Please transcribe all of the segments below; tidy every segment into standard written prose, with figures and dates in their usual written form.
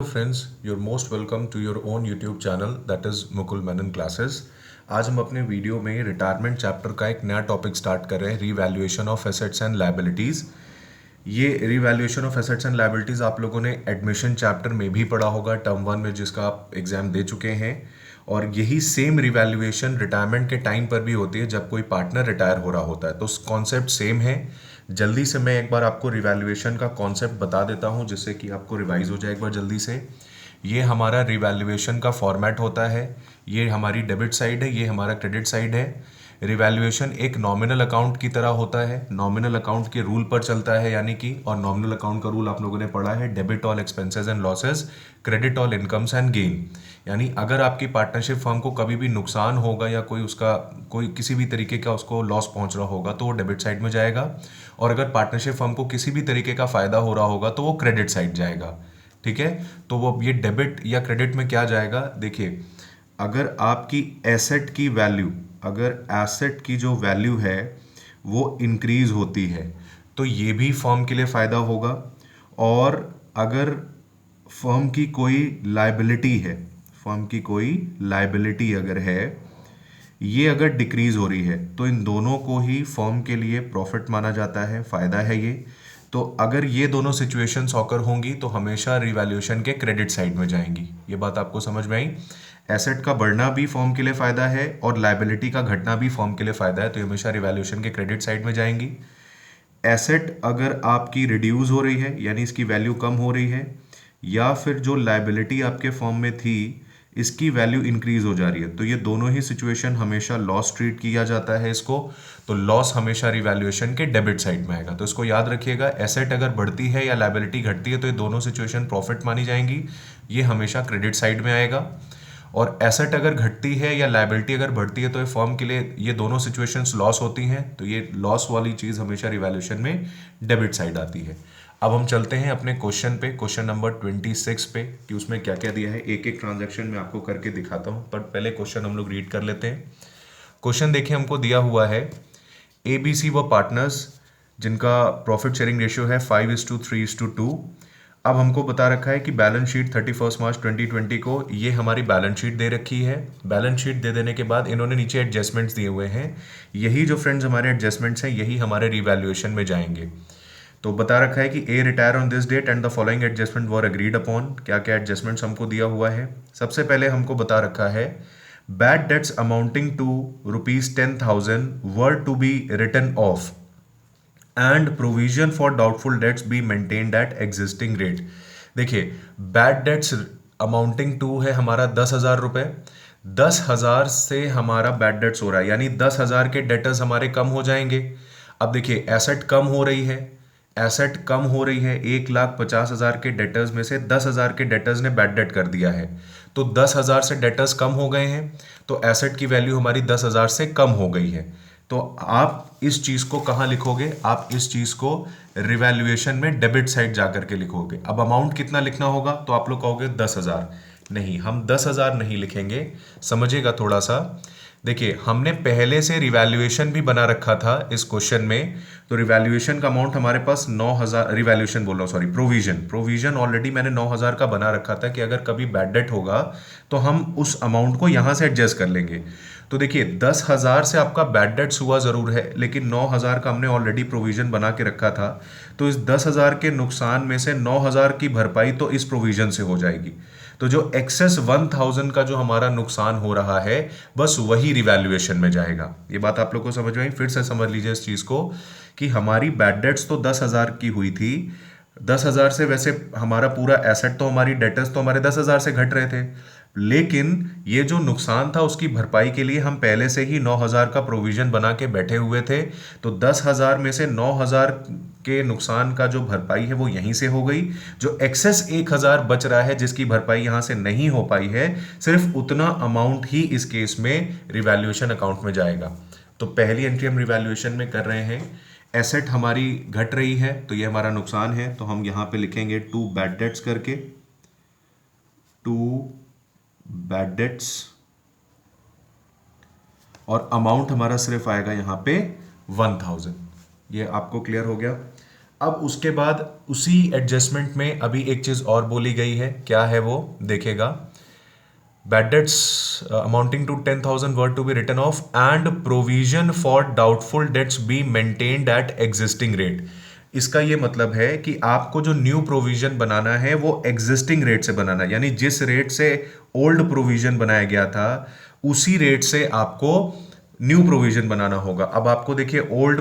Friends, you're most welcome to your own YouTube channel that is Mukul Menon classes. आज हम अपने video में retirement chapter का एक नया टॉपिक स्टार्ट कर रहे हैं, revaluation of assets and liabilities. ये revaluation of assets and liabilities आप लोगों ने एडमिशन चैप्टर में भी पढ़ा होगा टर्म 1 में, जिसका आप एग्जाम दे चुके हैं। और यही सेम रिवैल्यूएशन रिटायरमेंट के टाइम पर भी होती है जब कोई पार्टनर रिटायर हो रहा होता है, तो कॉन्सेप्ट सेम है। जल्दी से मैं एक बार आपको रिवैल्यूएशन का कॉन्सेप्ट बता देता हूँ जिससे कि आपको रिवाइज हो जाए एक बार जल्दी से। ये हमारा रिवैल्यूएशन का फॉर्मेट होता है। ये हमारी डेबिट साइड है, ये हमारा क्रेडिट साइड है। रिवैल्यूएशन एक नॉमिनल अकाउंट की तरह होता है, नॉमिनल अकाउंट के रूल पर चलता है यानी कि, और नॉमिनल अकाउंट का रूल आप लोगों ने पढ़ा है, debit all expenses and losses, credit all incomes and gain. यानी अगर आपकी पार्टनरशिप फर्म को कभी भी नुकसान होगा या कोई किसी भी तरीके का उसको लॉस पहुंच रहा होगा तो वो डेबिट साइड में जाएगा, और अगर पार्टनरशिप फर्म को किसी भी तरीके का फायदा हो रहा होगा तो वो क्रेडिट साइड जाएगा। ठीक है, तो वो ये डेबिट या क्रेडिट में क्या जाएगा, देखिए, अगर आपकी एसेट की वैल्यू, अगर एसेट की जो वैल्यू है वो इंक्रीज होती है तो ये भी फर्म के लिए फ़ायदा होगा। और अगर फर्म की कोई लायबिलिटी है, फर्म की कोई लायबिलिटी अगर है, ये अगर डिक्रीज हो रही है तो इन दोनों को ही फर्म के लिए प्रॉफिट माना जाता है, फ़ायदा है ये। तो अगर ये दोनों सिचुएशंस ऑकर होंगी तो हमेशा रिवैल्यूएशन के क्रेडिट साइड में जाएंगी। ये बात आपको समझ में आई। एसेट का बढ़ना भी फर्म के लिए फ़ायदा है और लायबिलिटी का घटना भी फर्म के लिए फ़ायदा है, तो ये हमेशा रिवैल्यूएशन के क्रेडिट साइड में जाएंगी। एसेट अगर आपकी रिड्यूस हो रही है यानी इसकी वैल्यू कम हो रही है, या फिर जो लायबिलिटी आपके फर्म में थी इसकी वैल्यू इंक्रीज हो जा रही है, तो ये दोनों ही सिचुएशन हमेशा लॉस ट्रीट किया जाता है इसको। तो लॉस हमेशा रिवैल्यूएशन के डेबिट साइड में आएगा, तो इसको याद रखिएगा। एसेट अगर बढ़ती है या लायबिलिटी घटती है तो ये दोनों सिचुएशन प्रॉफिट मानी जाएंगी, ये हमेशा क्रेडिट साइड में आएगा। और एसेट अगर घटती है या लायबिलिटी अगर बढ़ती है तो ये फर्म के लिए ये दोनों सिचुएशंस लॉस होती हैं, तो ये लॉस वाली चीज़ हमेशा रिवैल्यूएशन में डेबिट साइड आती है। अब हम चलते हैं अपने क्वेश्चन पे, क्वेश्चन नंबर 26 पे, कि उसमें क्या क्या दिया है। एक एक ट्रांजैक्शन में आपको करके दिखाता हूँ, पर पहले क्वेश्चन हम लोग रीड कर लेते हैं। क्वेश्चन देखिए, हमको दिया हुआ है ABC व पार्टनर्स जिनका प्रॉफिट शेयरिंग रेशियो है 5:3:2। अब हमको बता रखा है कि बैलेंस शीट 31 मार्च 2020 को ये हमारी बैलेंस शीट दे रखी है। बैलेंस शीट दे देने के बाद इन्होंने नीचे एडजस्टमेंट्स दिए हुए हैं। यही जो फ्रेंड्स हमारे एडजस्टमेंट्स हैं यही हमारे रिवैल्यूएशन में जाएंगे। तो बता रखा है कि A retire on this date and the following adjustment were agreed upon. क्या क्या एडजस्टमेंट्स हमको दिया हुआ है। सबसे पहले हमको बता रखा है bad debts amounting to ₹10,000 were to be written off and provision for doubtful debts be maintained at existing rate. देखिए, बैड डेट्स अमाउंटिंग टू है हमारा 10,000 रुपये। 10,000 से हमारा बैड डेट्स हो रहा है यानी 10,000 के डेटर्स हमारे कम हो जाएंगे। अब देखिए, एसेट कम हो रही है, एसेट कम हो रही है। 1,50,000 के डेटर्स में से 10,000 के डेटर्स ने बैड डेट कर दिया है, तो 10,000 से डेटर्स कम हो गए हैं, तो एसेट की वैल्यू हमारी 10,000 से कम हो गई है। तो आप इस चीज को कहाँ लिखोगे, आप इस चीज को रिवैल्यूएशन में डेबिट साइड जाकर के लिखोगे। अब अमाउंट कितना लिखना होगा, तो आप लोग कहोगे 10,000। नहीं, हम 10,000 नहीं लिखेंगे, समझिएगा थोड़ा सा। देखिए, हमने पहले से रिवैल्यूएशन भी बना रखा था इस क्वेश्चन में, तो रिवैल्यूएशन का अमाउंट हमारे पास 9,000, रिवैल्यूएशन बोल रहा हूँ, सॉरी, प्रोविजन ऑलरेडी मैंने 9,000 का बना रखा था कि अगर कभी बैड डेट होगा तो हम उस अमाउंट को यहाँ से एडजस्ट कर लेंगे। तो देखिए, 10,000 से आपका बैड डेट्स हुआ ज़रूर है, लेकिन 9,000 का हमने ऑलरेडी प्रोविजन बना के रखा था, तो इस 10,000 के नुकसान में से 9,000 की भरपाई तो इस प्रोविजन से हो जाएगी। तो जो एक्सेस 1,000 का जो हमारा नुकसान हो रहा है बस वही रिवैल्यूएशन में जाएगा। ये बात आप लोग को समझ में आई। फिर से समझ लीजिए इस चीज़ को कि हमारी बैड डेट्स तो 10,000 की हुई थी। 10,000 से वैसे हमारा पूरा एसेट तो, हमारी डेटर्स तो हमारे 10,000 से घट रहे थे, लेकिन ये जो नुकसान था उसकी भरपाई के लिए हम पहले से ही 9,000 का प्रोविजन बना के बैठे हुए थे। तो 10,000 में से 9,000 के नुकसान का जो भरपाई है वो यहीं से हो गई। जो एक्सेस 1,000 बच रहा है जिसकी भरपाई यहाँ से नहीं हो पाई है, सिर्फ उतना अमाउंट ही इस केस में रिवैल्यूएशन अकाउंट में जाएगा। तो पहली एंट्री हम रिवैल्यूएशन में कर रहे हैं, एसेट हमारी घट रही है तो ये हमारा नुकसान है, तो हम यहाँ पे लिखेंगे टू बैड डेट्स करके, टू बैड डेट्स, और अमाउंट हमारा सिर्फ आएगा यहाँ पे 1,000। ये आपको क्लियर हो गया। अब उसके बाद उसी एडजस्टमेंट में अभी एक चीज़ और बोली गई है, क्या है वो देखेगा। Bad debts amounting to 10,000 were to be written off and provision for doubtful debts be maintained at existing rate. इसका ये मतलब है कि आपको जो न्यू प्रोविजन बनाना है वो एग्जिस्टिंग रेट से बनाना है, यानी जिस रेट से ओल्ड प्रोविजन बनाया गया था उसी रेट से आपको न्यू प्रोविजन बनाना होगा। अब आपको देखिए ओल्ड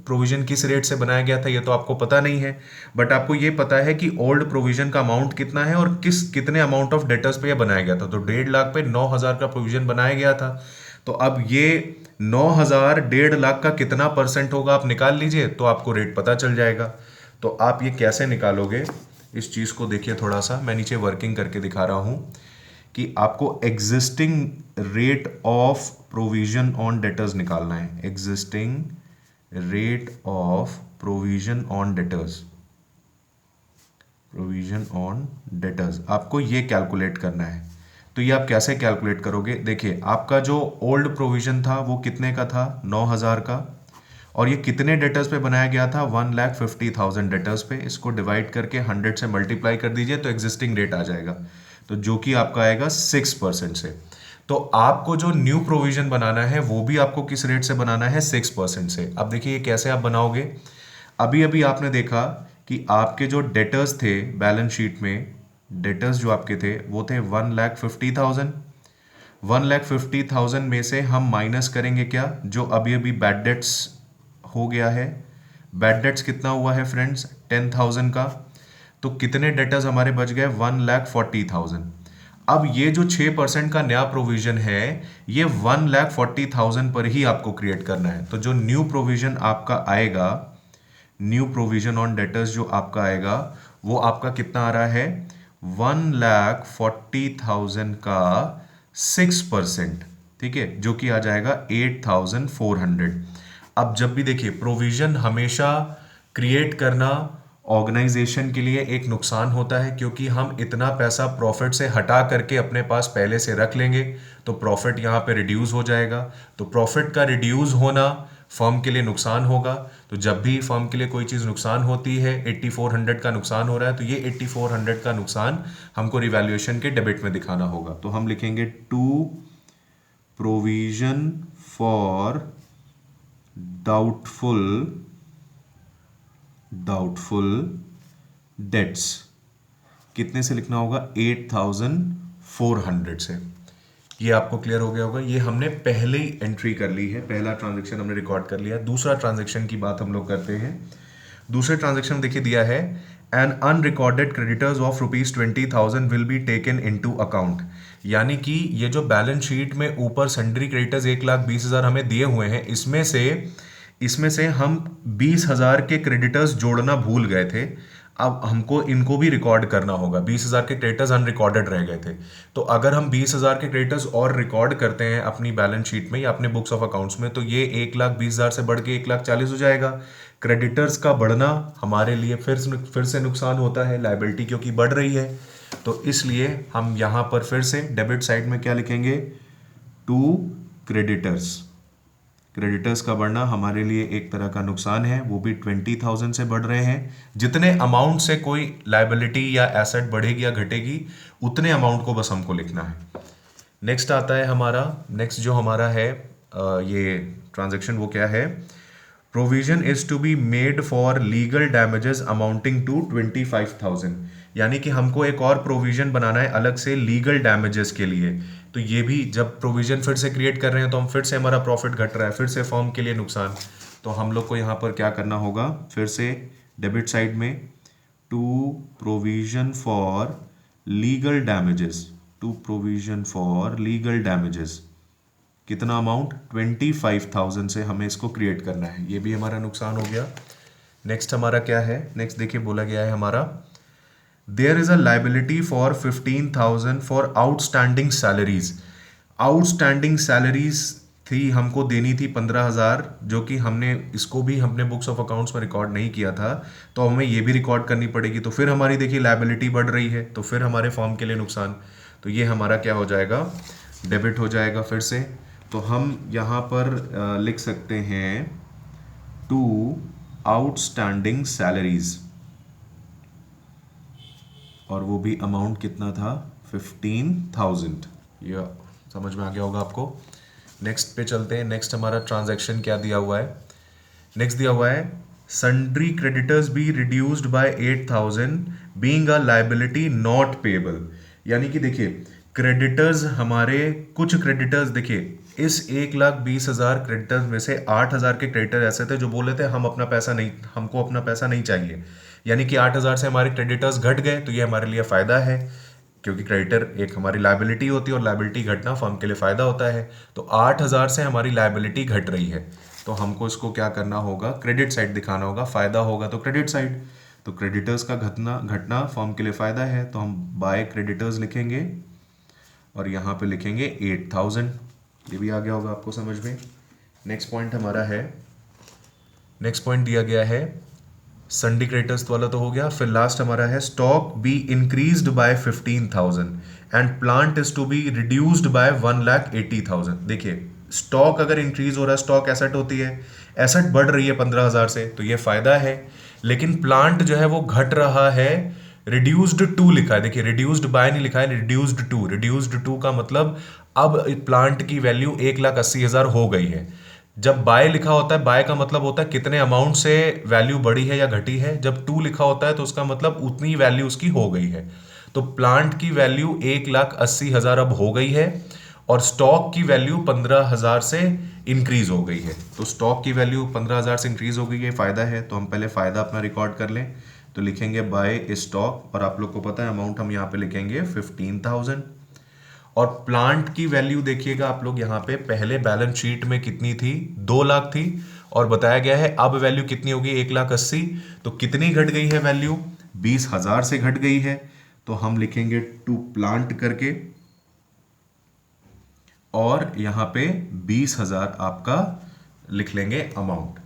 प्रोविजन किस रेट से बनाया गया था ये तो आपको पता नहीं है, बट आपको ये पता है कि ओल्ड प्रोविजन का अमाउंट कितना है और कितने अमाउंट ऑफ डेटर्स पे ये बनाया गया था। तो 1.5 लाख पे 9,000 का प्रोविजन बनाया गया था। तो अब ये 9,000 1.5 लाख का कितना परसेंट होगा आप निकाल लीजिए, तो आपको रेट पता चल जाएगा। तो आप ये कैसे निकालोगे इस चीज़ को देखिए थोड़ा सा, मैं नीचे वर्किंग करके दिखा रहा हूँ कि आपको existing rate of provision on debtors निकालना है। Existing rate of provision on debtors, provision on debtors आपको ये कैलकुलेट करना है। तो ये आप कैसे कैलकुलेट करोगे, देखिए आपका जो ओल्ड प्रोविजन था वो कितने का था, 9,000 का, और ये कितने डेटर्स पे बनाया गया था, 1,50,000 डेटर्स पे। इसको डिवाइड करके 100 से मल्टीप्लाई कर दीजिए तो एग्जिस्टिंग रेट आ जाएगा, तो जो कि आपका आएगा 6% से। तो आपको जो न्यू प्रोविजन बनाना है वो भी आपको किस रेट से बनाना है, 6% से। अब देखिए ये कैसे आप बनाओगे। अभी अभी आपने देखा कि आपके जो डेटर्स थे बैलेंस शीट में, डेटर्स जो आपके थे वो थे 1,50,000। 1,50,000 में से हम माइनस करेंगे क्या, जो अभी अभी बैड डेट्स हो गया है। बैड डेट्स कितना हुआ है फ्रेंड्स, 10,000 का। तो कितने डेटर्स हमारे बच गए, 1,40,000। अब ये जो 6% का नया प्रोविजन है ये 1,40,000 पर ही आपको क्रिएट करना है। तो जो न्यू प्रोविजन आपका आएगा, न्यू प्रोविजन ऑन डेटर्स जो आपका आएगा वो आपका कितना आ रहा है, 1,40,000 का 6%, ठीक है, जो कि आ जाएगा 8,400। अब जब भी देखिए प्रोविजन हमेशा क्रिएट करना ऑर्गेनाइजेशन के लिए एक नुकसान होता है, क्योंकि हम इतना पैसा प्रॉफिट से हटा करके अपने पास पहले से रख लेंगे तो प्रॉफिट यहाँ पे रिड्यूस हो जाएगा। तो प्रॉफिट का रिड्यूस होना फर्म के लिए नुकसान होगा। तो जब भी फर्म के लिए कोई चीज़ नुकसान होती है, 8,400 का नुकसान हो रहा है, तो ये 8,400 का नुकसान हमको रिवैल्यूएशन के डेबिट में दिखाना होगा। तो हम लिखेंगे to provision for doubtful debts, कितने से लिखना होगा, 8,400 से। ये आपको क्लियर हो गया होगा। ये हमने पहले ही एंट्री कर ली है, पहला ट्रांजैक्शन हमने रिकॉर्ड कर लिया। दूसरा ट्रांजैक्शन की बात हम लोग करते हैं। दूसरे ट्रांजैक्शन में देखिए दिया है an unrecorded creditors of ₹20,000 will be taken into account. यानी कि ये जो बैलेंस शीट में ऊपर सन्ड्री क्रेडिटर्स 1,20,000 हमें दिए हुए हैं, इसमें से हम 20,000 के क्रेडिटर्स जोड़ना भूल गए थे। अब हमको इनको भी रिकॉर्ड करना होगा। 20,000 के क्रेडिटर्स अनरिकॉर्डेड रह गए थे। तो अगर हम 20,000 के क्रेडिटर्स और रिकॉर्ड करते हैं अपनी बैलेंस शीट में या अपने बुक्स ऑफ अकाउंट्स में, तो ये 1,20,000 से बढ़ के 1,40,000 हो जाएगा। क्रेडिटर्स का बढ़ना हमारे लिए फिर से नुकसान होता है, लायबिलिटी क्योंकि बढ़ रही है। तो इसलिए हम यहाँ पर फिर से डेबिट साइड में क्या लिखेंगे, टू क्रेडिटर्स का बढ़ना हमारे लिए एक तरह का नुकसान है, वो भी 20,000 से बढ़ रहे हैं। जितने अमाउंट से कोई लायबिलिटी या एसेट बढ़ेगी या घटेगी उतने अमाउंट को बस हमको लिखना है। नेक्स्ट आता है हमारा, नेक्स्ट जो हमारा है ये ट्रांजैक्शन, वो क्या है, provision is to be made for legal damages amounting to 25,000। यानी कि हमको एक और प्रोविजन बनाना है अलग से लीगल डैमेजेस के लिए। तो ये भी जब प्रोविजन फिर से क्रिएट कर रहे हैं तो हम फिर से हमारा प्रॉफिट घट रहा है, फिर से फर्म के लिए नुकसान। तो हम लोग को यहाँ पर क्या करना होगा, फिर से डेबिट साइड में to provision for legal damages, कितना अमाउंट, 25,000 से हमें इसको क्रिएट करना है। ये भी हमारा नुकसान हो गया। नेक्स्ट हमारा क्या है, नेक्स्ट देखिए बोला गया है हमारा, there is a liability for 15,000 for outstanding salaries. Outstanding salaries थी, हमको देनी थी 15,000, जो कि हमने इसको भी हमने बुक्स ऑफ अकाउंट्स में रिकॉर्ड नहीं किया था, तो हमें ये भी रिकॉर्ड करनी पड़ेगी। तो फिर हमारी देखिए लाइबिलिटी बढ़ रही है, तो फिर हमारे फर्म के लिए नुकसान। तो ये हमारा क्या हो जाएगा, डेबिट हो जाएगा फिर से। तो हम यहाँ पर लिख सकते हैं टू आउटस्टैंडिंग सैलरीज, और वो भी अमाउंट कितना था 15,000। ये समझ में आ गया होगा आपको। नेक्स्ट पे चलते हैं। नेक्स्ट हमारा ट्रांजैक्शन क्या दिया हुआ है। नेक्स्ट दिया हुआ है sundry creditors B reduced bye 8,000 being a liability not payable. यानी कि देखिए क्रेडिटर्स हमारे, कुछ क्रेडिटर्स देखिए इस 1,20,000 क्रेडिटर्स में से 8,000 के क्रेडिटर ऐसे थे जो बोले थे हम अपना पैसा नहीं, हमको अपना पैसा नहीं चाहिए। यानी कि 8,000 से हमारे क्रेडिटर्स घट गए, तो ये हमारे लिए फ़ायदा है क्योंकि क्रेडिटर एक हमारी लायबिलिटी होती है और लायबिलिटी घटना फर्म के लिए फ़ायदा होता है। तो 8,000 से हमारी लायबिलिटी घट रही है, तो हमको इसको क्या करना होगा, क्रेडिट साइड दिखाना होगा। फ़ायदा होगा तो क्रेडिट साइड, तो क्रेडिटर्स का घटना फर्म के लिए फ़ायदा है, तो हम बाय क्रेडिटर्स लिखेंगे और यहाँ पे लिखेंगे 8,000। ये भी आ गया होगा आपको समझ में। नेक्स्ट पॉइंट हमारा है, नेक्स्ट पॉइंट दिया गया है सन्ड्री क्रेडिटर्स वाला तो हो गया। फिर लास्ट हमारा है stock be increased by 15,000 and plant is to be reduced by 1,80,000। देखिए स्टॉक अगर इंक्रीज हो रहा है, स्टॉक एसेट होती है, एसेट बढ़ रही है 15,000 से, तो ये फायदा है। लेकिन प्लांट जो है वो घट रहा है, रिड्यूस्ड टू लिखा है। देखिए रिड्यूस्ड बाय नहीं लिखा है, रिड्यूस्ड टू। रिड्यूस्ड टू का मतलब अब प्लांट की वैल्यू 1,80,000 हो गई है। जब बाय लिखा होता है, बाय का मतलब होता है कितने अमाउंट से वैल्यू बढ़ी है या घटी है। जब टू लिखा होता है तो उसका मतलब उतनी वैल्यू उसकी हो गई है। तो प्लांट की वैल्यू 1,80,000 अब हो गई है और स्टॉक की वैल्यू 15,000 से इंक्रीज हो गई है। तो स्टॉक की वैल्यू 15,000 से इंक्रीज हो गई है, फायदा है। तो हम पहले फायदा अपना रिकॉर्ड कर लें, तो लिखेंगे बाय स्टॉक और आप लोग को पता है अमाउंट हम यहाँ पे लिखेंगे 15,000। और प्लांट की वैल्यू देखिएगा आप लोग यहाँ पे, पहले बैलेंस शीट में कितनी थी, 2 लाख थी और बताया गया है अब वैल्यू कितनी होगी 1,80,000। तो कितनी घट गई है वैल्यू, 20,000 से घट गई है। तो हम लिखेंगे टू प्लांट करके और यहाँ पे 20,000 आपका लिख लेंगे अमाउंट।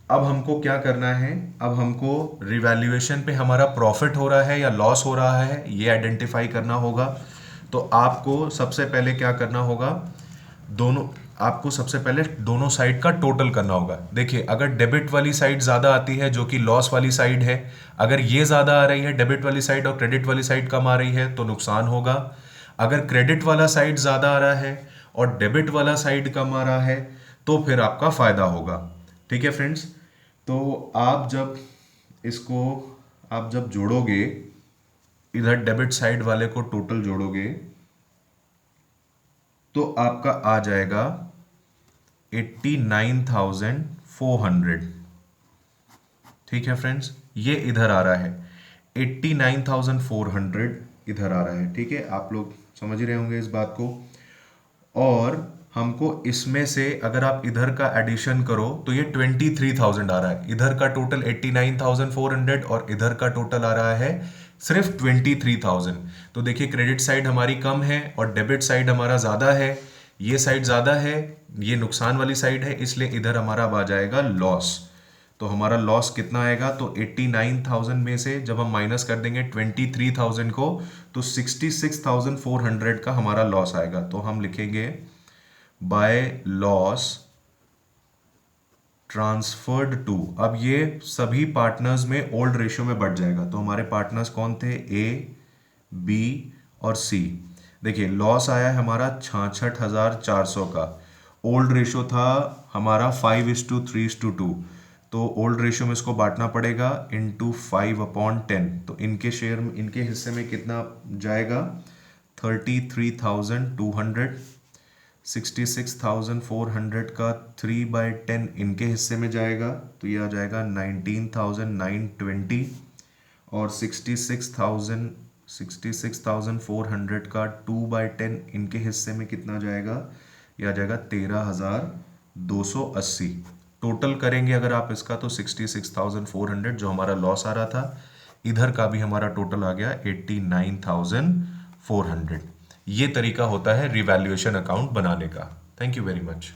अब हमको क्या करना है, अब हमको रिवैल्यूएशन पे हमारा प्रॉफिट हो रहा है या लॉस हो रहा है ये आइडेंटिफाई करना होगा। तो आपको सबसे पहले क्या करना होगा, आपको सबसे पहले दोनों साइड का टोटल करना होगा। देखिए अगर डेबिट वाली साइड ज़्यादा आती है जो कि लॉस वाली साइड है, अगर ये ज़्यादा आ रही है डेबिट वाली साइड और क्रेडिट वाली साइड कम आ रही है तो नुकसान होगा। अगर क्रेडिट वाला साइड ज़्यादा आ रहा है और डेबिट वाला साइड कम आ रहा है तो फिर आपका फ़ायदा होगा। ठीक है फ्रेंड्स, तो आप जब जोड़ोगे, इधर डेबिट साइड वाले को टोटल जोड़ोगे तो आपका आ जाएगा 89,400। ठीक है फ्रेंड्स, ये इधर आ रहा है 89,400 इधर आ रहा है। ठीक है, आप लोग समझ ही रहे होंगे इस बात को। और हमको इसमें से अगर आप इधर का एडिशन करो तो ये 23,000 आ रहा है। इधर का टोटल 89,400 और इधर का टोटल आ रहा है सिर्फ 23,000। तो देखिए क्रेडिट साइड हमारी कम है और डेबिट साइड हमारा ज़्यादा है। ये साइड ज़्यादा है, ये नुकसान वाली साइड है, इसलिए इधर हमारा आ जाएगा लॉस। तो हमारा लॉस कितना आएगा, तो 89,000 में से जब हम माइनस कर देंगे 23,000 को तो 66,400 का हमारा लॉस आएगा। तो हम लिखेंगे बाय लॉस ट्रांसफर्ड टू। अब ये सभी पार्टनर्स में ओल्ड रेशियो में बढ़ जाएगा। तो हमारे पार्टनर्स कौन थे, ए, बी और सी। देखिए लॉस आया है हमारा 66,400 का। ओल्ड रेशियो था हमारा 5:3:2। तो ओल्ड रेशियो में इसको बांटना पड़ेगा इंटू 5/10। तो इनके शेयर में, इनके हिस्से में कितना जाएगा, 33,200। 66,400 का 3/10 इनके हिस्से में जाएगा तो ये आ जाएगा 19,920। और 66,400 का 2/10 इनके हिस्से में कितना जाएगा, ये आ जाएगा 13,280। टोटल करेंगे अगर आप इसका तो 66,400 जो हमारा लॉस आ रहा था, इधर का भी हमारा टोटल आ गया 89,400। ये तरीका होता है रिवैल्यूएशन अकाउंट बनाने का। Thank you very much.